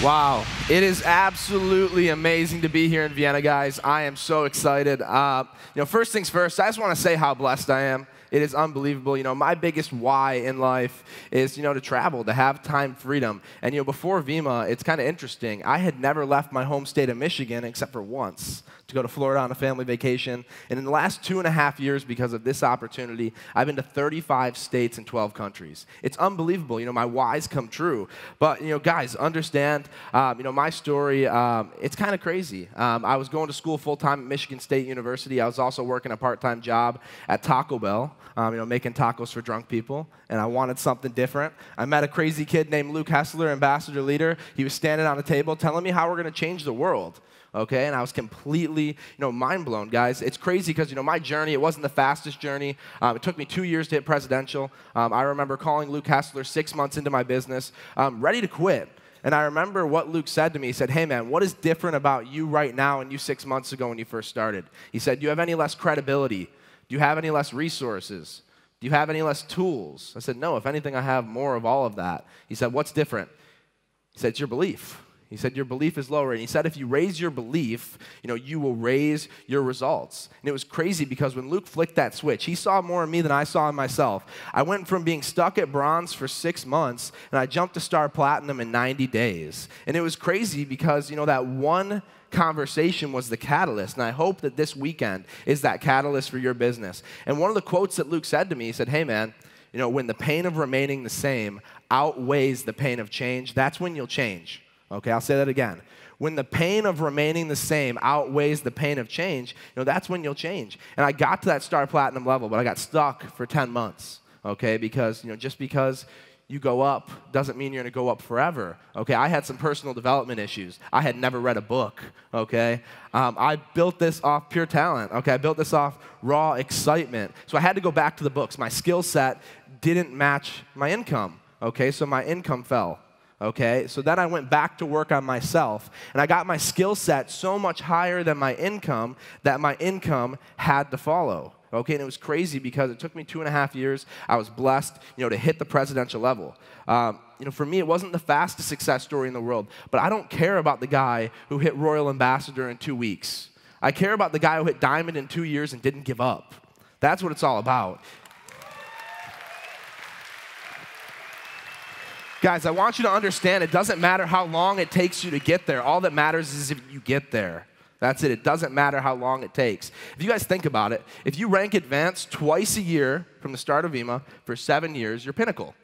Wow, it is absolutely amazing to be here in Vienna, guys. I am so excited. First things first, I just want to say how blessed I am. It is unbelievable. My biggest why in life is, to travel, to have time freedom. And, before Vienna, it's kind of interesting. I had never left my home state of Michigan except for once to go to Florida on a family vacation. And in the last 2.5 years, because of this opportunity, I've been to 35 states and 12 countries. It's unbelievable. My whys come true. But, guys, understand, my story, it's kind of crazy. I was going to school full-time at Michigan State University. I was also working a part-time job at Taco Bell, making tacos for drunk people, and I wanted something different. I met a crazy kid named Luke Hessler, ambassador leader. He was standing on a table telling me how we're going to change the world. Okay, and I was completely, mind blown, guys. It's crazy because, my journey, it wasn't the fastest journey. It took me 2 years to hit presidential. I remember calling Luke Hessler 6 months into my business, ready to quit. And I remember what Luke said to me. He said, "Hey, man, what is different about you right now and you 6 months ago when you first started?" He said, "Do you have any less credibility? Do you have any less resources? Do you have any less tools?" I said, "No, if anything, I have more of all of that." He said, "What's different?" He said, "It's your belief." He said, "Your belief is lower." And he said, if you raise your belief, you will raise your results. And it was crazy because when Luke flicked that switch, he saw more in me than I saw in myself. I went from being stuck at bronze for 6 months, and I jumped to star platinum in 90 days. And it was crazy because, that one conversation was the catalyst. And I hope that this weekend is that catalyst for your business. And one of the quotes that Luke said to me, he said, "Hey, man, when the pain of remaining the same outweighs the pain of change, that's when you'll change." Okay, I'll say that again. When the pain of remaining the same outweighs the pain of change, that's when you'll change. And I got to that star platinum level, but I got stuck for 10 months, okay? Because, just because you go up doesn't mean you're going to go up forever, okay? I had some personal development issues. I had never read a book, okay? I built this off pure talent, okay? I built this off raw excitement. So I had to go back to the books. My skill set didn't match my income, okay? So my income fell. Okay, so then I went back to work on myself, and I got my skill set so much higher than my income that my income had to follow. Okay, and it was crazy because it took me 2.5 years. I was blessed, to hit the presidential level. For me, it wasn't the fastest success story in the world, but I don't care about the guy who hit Royal Ambassador in 2 weeks. I care about the guy who hit Diamond in 2 years and didn't give up. That's what it's all about. Guys, I want you to understand it doesn't matter how long it takes you to get there. All that matters is if you get there. That's it. It doesn't matter how long it takes. If you guys think about it, if you rank advanced twice a year from the start of VEMA for 7 years, you're pinnacle.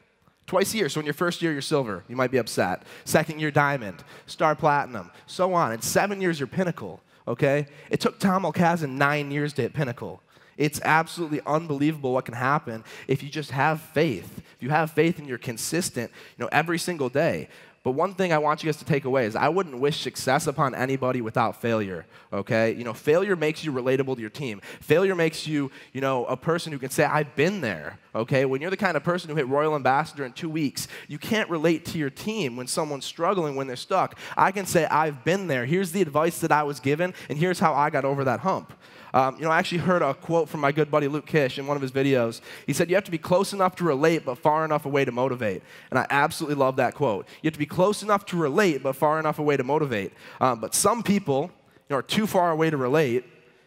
Twice a year. So in your first year, you're silver. You might be upset. Second year, diamond. Star platinum. So on. In 7 years, you're pinnacle. Okay? It took Tom Mulcahy 9 years to hit pinnacle. It's absolutely unbelievable what can happen if you just have faith. If you have faith and you're consistent, every single day. But one thing I want you guys to take away is I wouldn't wish success upon anybody without failure, okay? Failure makes you relatable to your team. Failure makes you, a person who can say, "I've been there," okay? When you're the kind of person who hit Royal Ambassador in 2 weeks, you can't relate to your team when someone's struggling, when they're stuck. I can say, "I've been there. Here's the advice that I was given, and here's how I got over that hump." I actually heard a quote from my good buddy Luke Kish in one of his videos. He said, "You have to be close enough to relate, but far enough away to motivate." And I absolutely love that quote. You have to be close enough to relate, but far enough away to motivate. But some people are too far away to relate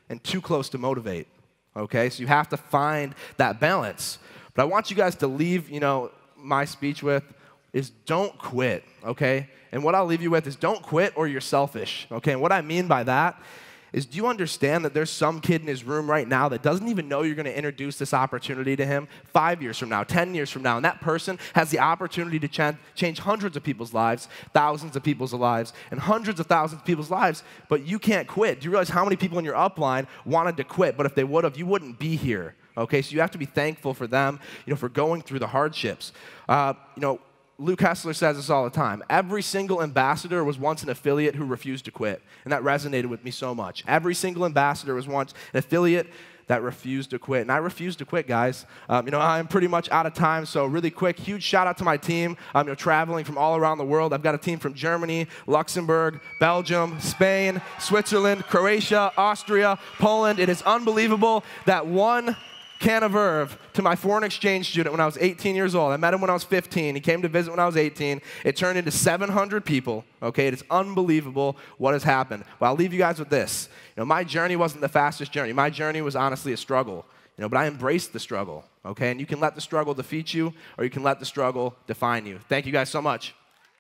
and too close to motivate. Okay, so you have to find that balance. But I want you guys to leave, my speech with is don't quit. Okay, and what I'll leave you with is don't quit or you're selfish. Okay, and what I mean by that is, do you understand that there's some kid in his room right now that doesn't even know you're going to introduce this opportunity to him 5 years from now, 10 years from now, and that person has the opportunity to change hundreds of people's lives, thousands of people's lives, and hundreds of thousands of people's lives, but you can't quit. Do you realize how many people in your upline wanted to quit, but if they would have, you wouldn't be here, okay? So you have to be thankful for them, for going through the hardships. Luke Hessler says this all the time. Every single ambassador was once an affiliate who refused to quit. And that resonated with me so much. Every single ambassador was once an affiliate that refused to quit. And I refuse to quit, guys. I'm pretty much out of time, so really quick, huge shout out to my team. Traveling from all around the world. I've got a team from Germany, Luxembourg, Belgium, Spain, Switzerland, Croatia, Austria, Poland. It is unbelievable that one can of Irv to my foreign exchange student when I was 18 years old. I met him when I was 15. He came to visit when I was 18. It turned into 700 people, okay? It is unbelievable what has happened. But I'll leave you guys with this. My journey wasn't the fastest journey. My journey was honestly a struggle, but I embraced the struggle, okay? And you can let the struggle defeat you, or you can let the struggle define you. Thank you guys so much.